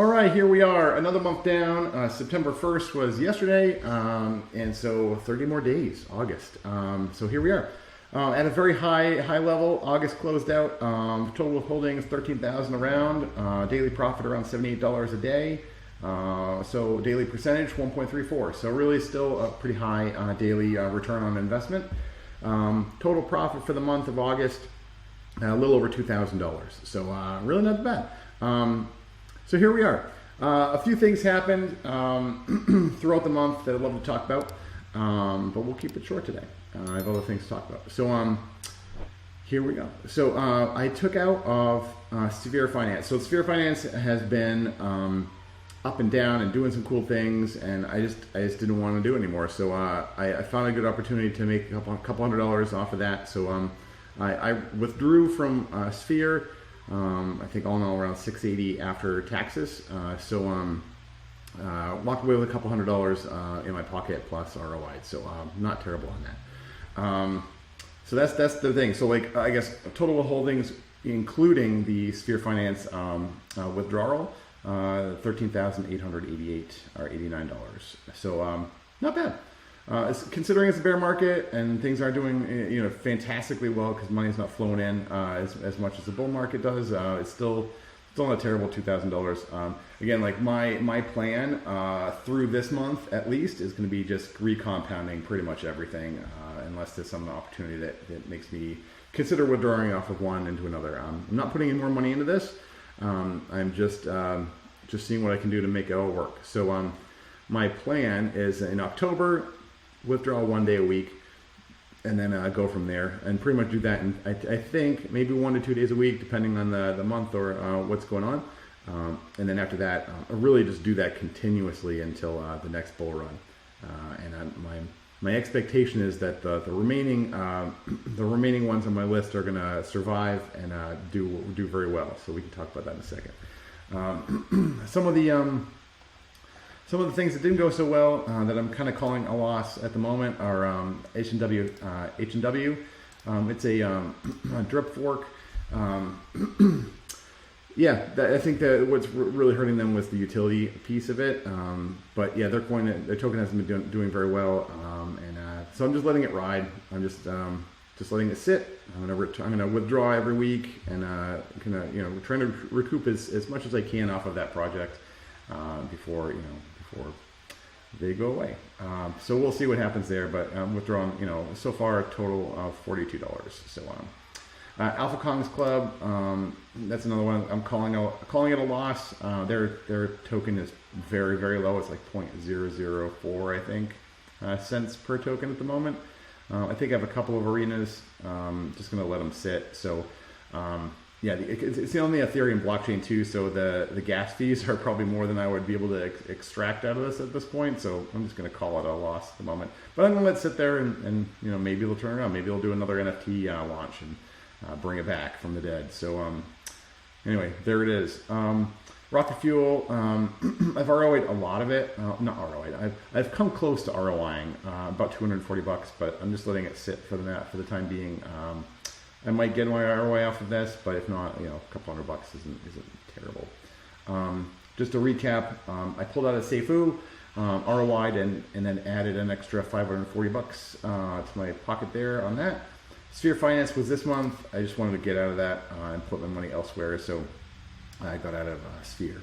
All right, here we are, another month down. September 1st was yesterday, and so 30 more days, August. So here we are. At a very high level, August closed out. Total holdings 13,000 around. Daily profit around $78 a day. So daily percentage 1.34. So really still a pretty high daily return on investment. Total profit for the month of August, a little over $2,000. So really not bad. So here we are. A few things happened throughout the month that I'd love to talk about, but we'll keep it short today. I have other things to talk about. So here we go. So I took out of Sphere Finance. So Sphere Finance has been up and down and doing some cool things, and I just didn't want to do it anymore. So I found a good opportunity to make a couple $100 off of that. So I withdrew from Sphere. I think all in all around $680 after taxes. So walked away with a couple $100 in my pocket plus ROI. So not terrible on that. So that's the thing. So like I guess total holdings, including the Sphere Finance withdrawal, $13,888 or $89. So not bad. Considering it's a bear market and things aren't doing fantastically well because money's not flowing in as much as the bull market does, it's still not a terrible $2,000. Again, like my plan through this month at least is going to be just recompounding pretty much everything, unless there's some opportunity that makes me consider withdrawing off of one into another. I'm not putting any more money into this. I'm just seeing what I can do to make it all work. So my plan is in October, withdraw 1 day a week, and then go from there and pretty much do that. And I think maybe 1 to 2 days a week, depending on the month or what's going on. And then after that, I really just do that continuously until the next bull run. And my expectation is that the remaining ones on my list are going to survive and do very well. So we can talk about that in a second. Some of the things that didn't go so well that I'm kind of calling a loss at the moment are H&W. It's a drip fork. Yeah, I think that what's really hurting them was the utility piece of it. But yeah, their token hasn't been doing very well, and so I'm just letting it ride. I'm just letting it sit. I'm gonna withdraw every week and trying to recoup as much as I can off of that project before they go away. So we'll see what happens there, but I'm withdrawing, so far a total of $42. So Alpha Kongs Club, that's another one I'm calling it a loss. Their token is very, very low. It's like 0.004, I think, cents per token at the moment. I think I have a couple of arenas. Just going to let them sit. So yeah, it's the only Ethereum blockchain too, so the gas fees are probably more than I would be able to extract out of this at this point. So I'm just going to call it a loss at the moment. But I'm going to let it sit there and maybe it'll turn around. Maybe it'll do another NFT launch and bring it back from the dead. So anyway, there it is. Rocket Fuel, I've ROI'd a lot of it. Not ROI'd. I've come close to ROIing about $240, but I'm just letting it sit for the time being. I might get my ROI off of this, but if not, a couple $100 isn't terrible. Just to recap, I pulled out of Seifu, ROI'd and then added an extra $540 to my pocket there on that. Sphere Finance was this month. I just wanted to get out of that and put my money elsewhere, so I got out of Sphere.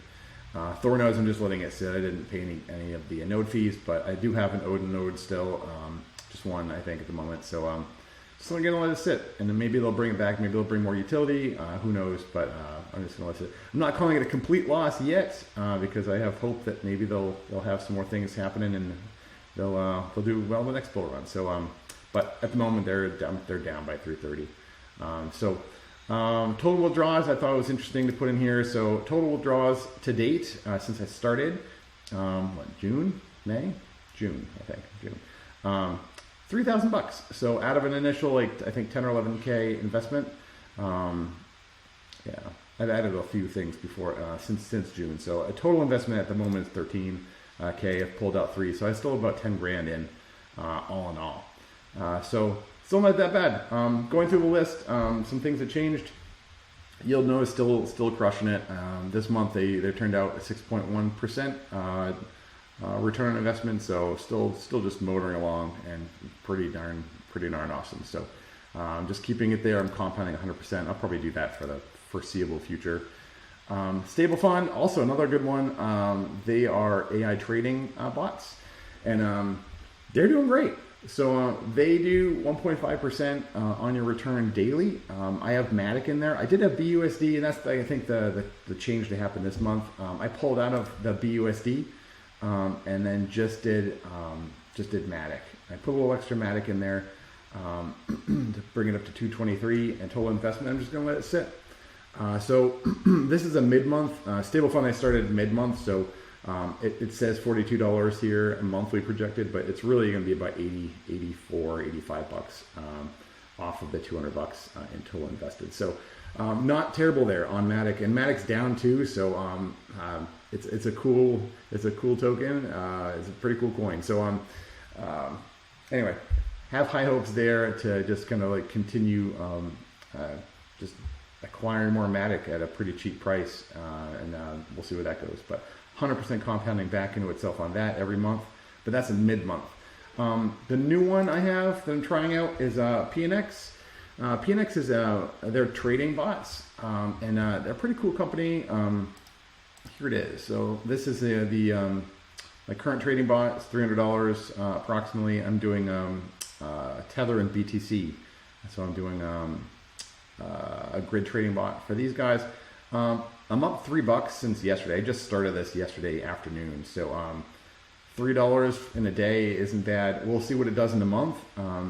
Thornodes, I'm just letting it sit. I didn't pay any of the node fees, but I do have an Odin node still, just one I think at the moment. So just going to let it sit, and then maybe they'll bring it back. Maybe they'll bring more utility. Who knows? But I'm just going to let it sit. I'm not calling it a complete loss yet because I have hope that maybe they'll have some more things happening and they'll do well in the next bull run. So but at the moment they're down by 330. Total withdrawals I thought it was interesting to put in here. So total withdrawals to date since I started, June, I think June. $3,000. So out of an initial, I think 10 or 11K investment. Yeah, I've added a few things before since June. So a total investment at the moment is 13K. I've pulled out 3, so I still have about 10 grand in, all in all. So still not that bad. Going through the list, some things that changed. Yield nose still crushing it. This month they turned out a 6.1% return on investment, so still just motoring along and pretty darn awesome. So just keeping it there. I'm compounding 100%. I'll probably do that for the foreseeable future. Stable Fund, also another good one. They are AI trading bots, and they're doing great. So they do 1.5% on your return daily. I have Matic in there. I did have BUSD, and that's I think the change that happened this month. I pulled out of the BUSD and then just did Matic. I put a little extra Matic in there to bring it up to 223 and total investment. I'm just going to let it sit. So this is a mid-month stable fund. I started mid-month, so it says $42 here, a monthly projected, but it's really going to be about 80, 84, 85 bucks off of the 200 bucks in total invested. So not terrible there on Matic, and Matic's down too. So it's a cool token. It's a pretty cool coin. So anyway, have high hopes there to just kind of like continue just acquiring more Matic at a pretty cheap price, and we'll see where that goes. But 100% compounding back into itself on that every month, but that's a mid-month. The new one I have that I'm trying out is PNX. PNX is they're trading bots, and they're a pretty cool company. Here it is. So this is my current trading bot. It's $300 approximately. I'm doing Tether and BTC, so I'm doing a grid trading bot for these guys. I'm up $3 since yesterday. I just started this yesterday afternoon. So $3 in a day isn't bad. We'll see what it does in a month.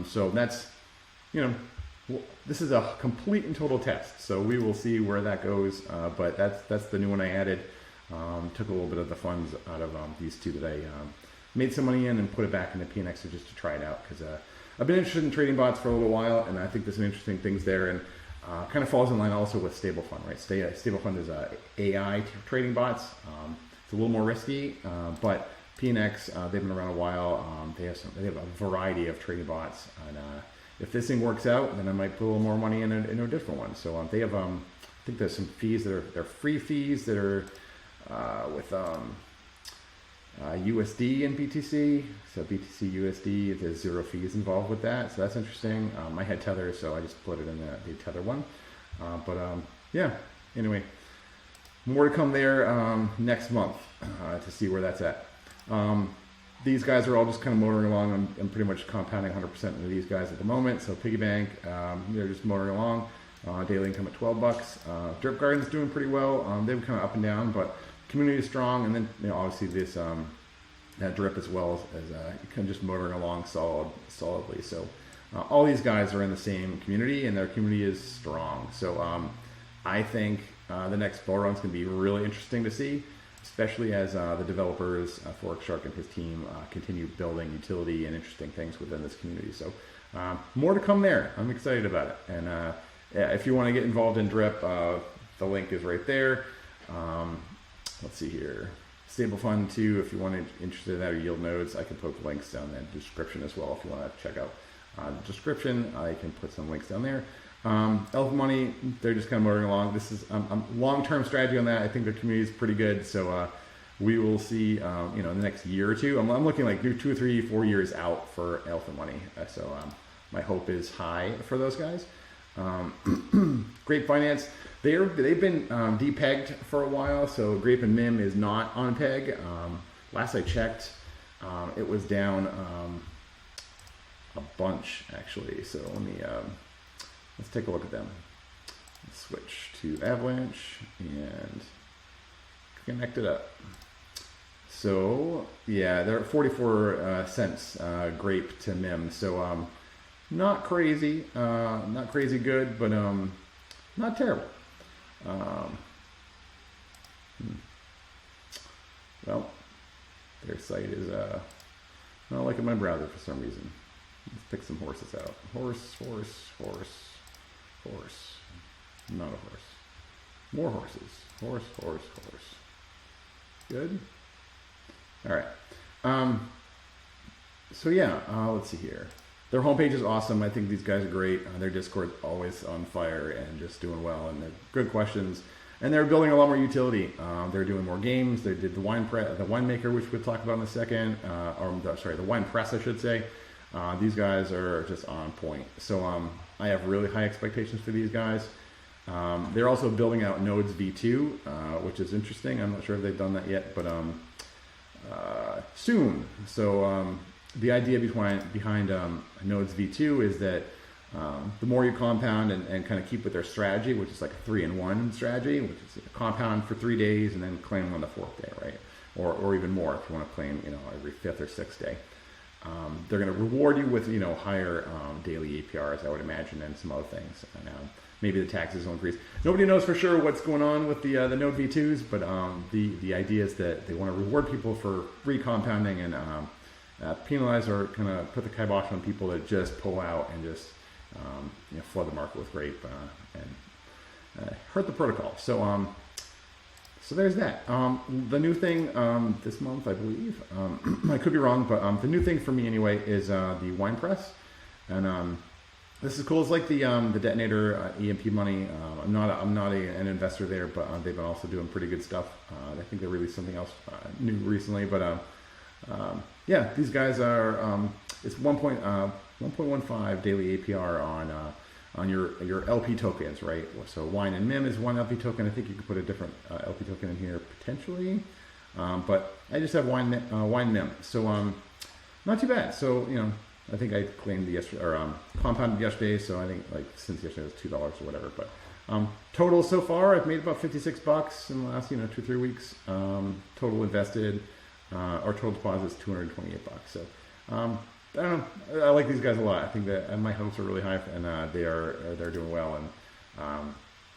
So that's, this is a complete and total test. So we will see where that goes. But that's the new one I added. Took a little bit of the funds out of these two that I made some money in and put it back into PNX just to try it out. Because I've been interested in trading bots for a little while, and I think there's some interesting things there. And kind of falls in line also with Stable Fund, right? Stable Fund is AI trading bots. It's a little more risky, but PNX, they've been around a while. They have a variety of trading bots, and if this thing works out, then I might put a little more money in a different one. So they have, I think there's some fees they're free fees that are with USD and BTC. So BTC USD, there's 0 fees involved with that. So that's interesting. I had Tether, so I just put it in the Tether one. Yeah, anyway, more to come there next month to see where that's at. These guys are all just kind of motoring along. I'm pretty much compounding 100% into these guys at the moment. So Piggy Bank, they're just motoring along. Daily income at $12. Drip Garden's doing pretty well. They've kind of up and down, but community is strong, and then obviously this that drip as well as kind of just motoring along solidly. So all these guys are in the same community, and their community is strong. So I think the next bull run is going to be really interesting to see, especially as the developers, Forex Shark and his team, continue building utility and interesting things within this community. So more to come there. I'm excited about it. And if you want to get involved in drip, the link is right there. Let's see here. Stable Fund too, if you want to interested in that, or yield nodes, I can put links down in the description as well. If you want to check out the description, I can put some links down there. Elf Money, they're just kind of motoring along. This is long-term strategy on that. I think the community is pretty good. So we will see, in the next year or two. I'm looking like 2, 3, 4 years out for Elf Money. So my hope is high for those guys. Grape Finance, they've been depegged for a while, so Grape and Mim is not on peg. Last I checked, it was down a bunch actually. So let's take a look at them. Let's switch to Avalanche and connect it up. So yeah, they're at 44 cents Grape to Mim. So not crazy good, but not terrible. Well, their site is not like in my browser for some reason. Let's pick some horses out. Horse. Not a horse. More horses. Horse. Good. All right. So yeah, let's see here. their homepage is awesome. I think these guys are great. Their Discord's always on fire and just doing well, and they're good questions. And they're building a lot more utility. They're doing more games. They did the winemaker, which we'll talk about in a second. The wine press, I should say. These guys are just on point. So I have really high expectations for these guys. They're also building out Nodes V2, which is interesting. I'm not sure if they've done that yet, but soon. So the idea behind Nodes V2 is that the more you compound and kind of keep with their strategy, which is like a 3-in-1 strategy, which is compound for 3 days and then claim on the 4th day, right? Or even more if you want to claim, every 5th or 6th day. They're going to reward you with, higher daily APRs, I would imagine, and some other things. And maybe the taxes will increase. Nobody knows for sure what's going on with the Node V2s, but the idea is that they want to reward people for free compounding and penalize or kind of put the kibosh on people that just pull out and just flood the market with grape and hurt the protocol. So there's that. The new thing this month, I believe, I could be wrong, but the new thing for me anyway is the wine press, and this is cool. It's like the detonator EMP money. I'm not an investor there, but they've been also doing pretty good stuff. I think they released something else new recently, but yeah, these guys are it's 1.15 daily APR on your LP tokens, right? So wine and MIM is one LP token. I think you could put a different LP token in here potentially, but I just have wine MIM, so not too bad. So I think I claimed yesterday or compounded yesterday, so I think like since yesterday it was $2 or whatever. But total so far, I've made about $56 in the last 2-3 weeks. Total invested or total deposits $228. So I don't know. I like these guys a lot. I think that my hopes are really high, and they're doing well, and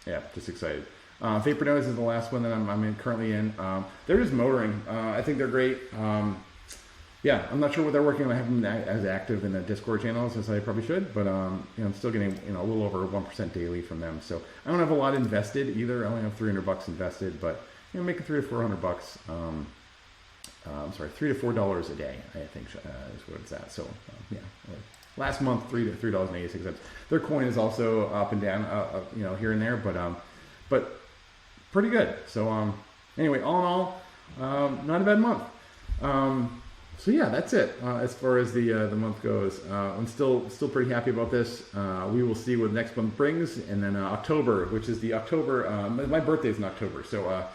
yeah, just excited. Vapor Nodes is the last one that I'm currently in. They're just motoring. I think they're great. Yeah, I'm not sure what they're working on. I haven't been as active in the Discord channels as I probably should, but I'm still getting a little over 1% daily from them. So I don't have a lot invested either. I only have $300 invested, but making $300 to $400. I'm sorry, $3 to $4 a day, I think is what it's at. So yeah, last month $3.86. Their coin is also up and down, here and there, but pretty good. So anyway, all in all, not a bad month. So yeah, that's it as far as the month goes. I'm still pretty happy about this. We will see what next month brings, and then October, which is the October. My birthday is in October, so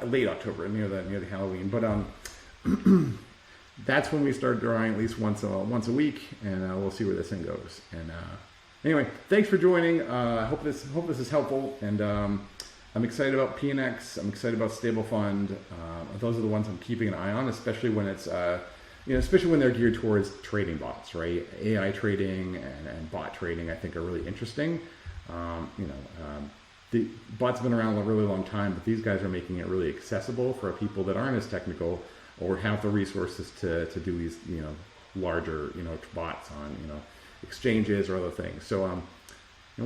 late October, near the Halloween. But that's when we start drawing at least once a week, and we'll see where this thing goes. And anyway, thanks for joining. Hope this is helpful, and I'm excited about PNX. I'm excited about Stable Fund. Those are the ones I'm keeping an eye on, especially when it's especially when they're geared towards trading bots, right? AI trading and bot trading, I think, are really interesting. The bots have been around a really long time, but these guys are making it really accessible for people that aren't as technical or have the resources to do these, larger, bots on, exchanges or other things. So, and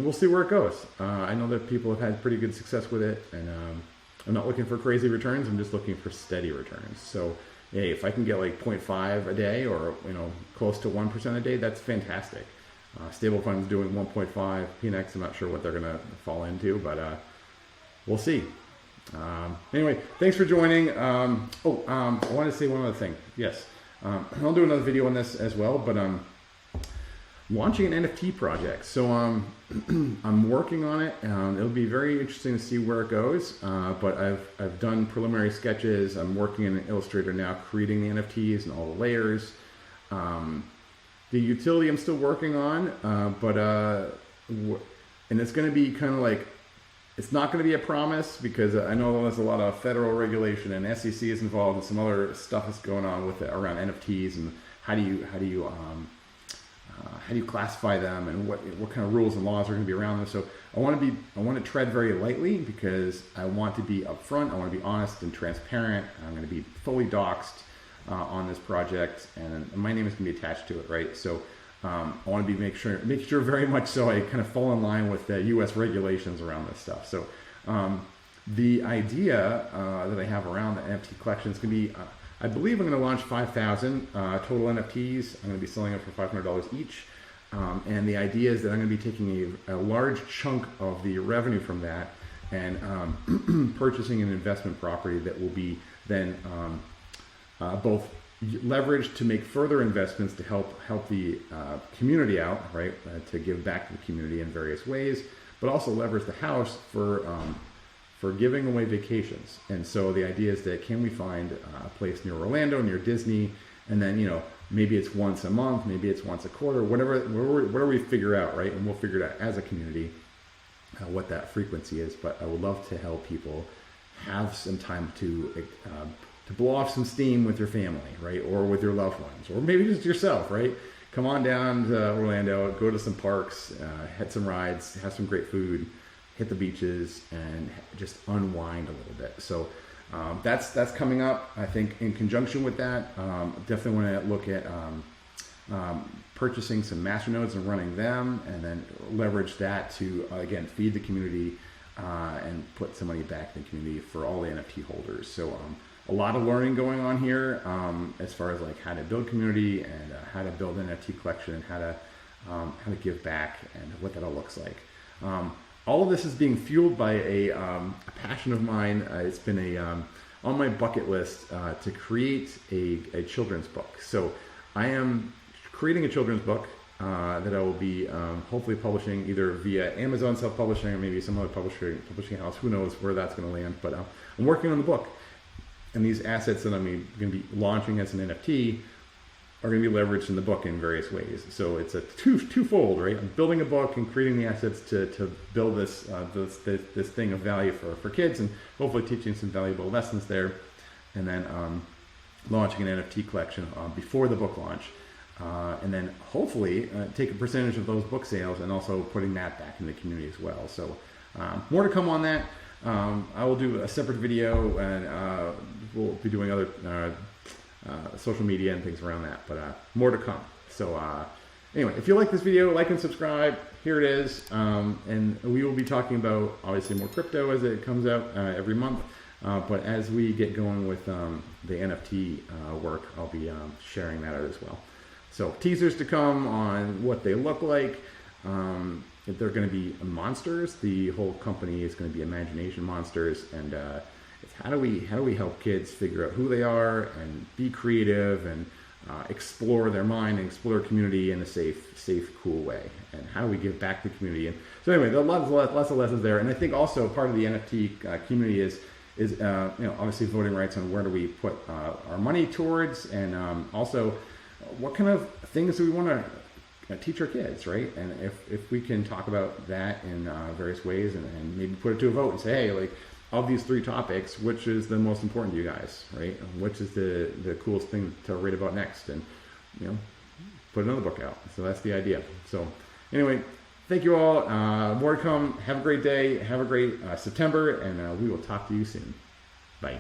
we'll see where it goes. I know that people have had pretty good success with it, and I'm not looking for crazy returns. I'm just looking for steady returns. So, hey, if I can get like 0.5 a day or close to 1% a day, that's fantastic. Stable Fund's doing 1.5. PNX, I'm not sure what they're gonna fall into, but we'll see. Anyway, thanks for joining. I want to say one other thing. Yes, I'll do another video on this as well, but launching an NFT project. So I'm working on it. It'll be very interesting to see where it goes. But I've done preliminary sketches. I'm working in Illustrator now, creating the NFTs and all the layers. The utility I'm still working on, and it's going to be kind of like, it's not going to be a promise because I know there's a lot of federal regulation and SEC is involved and some other stuff that's going on with it around NFTs and how do you classify them and what kind of rules and laws are going to be around them. So I want to tread very lightly because I want to be upfront. I want to be honest and transparent. I'm going to be fully doxed on this project, and my name is going to be attached to it, right? So I want to be make sure very much so I kind of fall in line with the U.S. regulations around this stuff. So the idea that I have around the NFT collection is going to be, I believe I'm going to launch 5,000 total NFTs. I'm going to be selling them for $500 each. And the idea is that I'm going to be taking a large chunk of the revenue from that and purchasing an investment property that will be then both leveraged to make further investments to help the community out, right? To give back to the community in various ways, but also leverage the house for giving away vacations. And so the idea is that can we find a place near Orlando, near Disney, and then, you know, maybe it's once a month, maybe it's once a quarter, whatever we figure out, right? And we'll figure it out as a community what that frequency is. But I would love to help people have some time to blow off some steam with your family, right? Or with your loved ones, or maybe just yourself, right? Come on down to Orlando, go to some parks, hit some rides, have some great food, hit the beaches, and just unwind a little bit. So that's coming up. I think in conjunction with that, definitely want to look at purchasing some masternodes and running them, and then leverage that to again feed the community and put some money back in the community for all the NFT holders. So a lot of learning going on here as far as like how to build community and how to build an NFT collection and how to give back and what that all looks like. All of this is being fueled by a passion of mine. It's been on my bucket list to create a children's book. So I am creating a children's book that I will be hopefully publishing either via Amazon self-publishing or maybe some other publishing house. Who knows where that's going to land, but I'm working on the book. And these assets that I'm going to be launching as an NFT are going to be leveraged in the book in various ways. So it's a twofold, right? I'm building a book and creating the assets to build this thing of value for kids, and hopefully teaching some valuable lessons there, and then launching an NFT collection before the book launch, and then hopefully take a percentage of those book sales and also putting that back in the community as well. So more to come on that. I will do a separate video, and we'll be doing other social media and things around that, but more to come. So anyway, if you like this video, like and subscribe. Here it is, and we will be talking about obviously more crypto as it comes out every month, but as we get going with the NFT work, I'll be sharing that out as well. So teasers to come on what they look like. If they're going to be monsters, the whole company is going to be Imagination Monsters, and it's how do we help kids figure out who they are and be creative and explore their mind and explore community in a safe, cool way, and how do we give back to the community. And so anyway, there are lots of lessons there, and I think also part of the NFT community is you know, obviously voting rights on where do we put our money towards, and also what kind of things do we want to teach our kids, right? And if we can talk about that in various ways and maybe put it to a vote and say, hey, like, of these 3 topics, which is the most important to you guys, right? Which is the coolest thing to read about next, and, you know, put another book out. So that's the idea. So anyway, thank you all. More to come. Have a great day. Have a great September, and we will talk to you soon. Bye.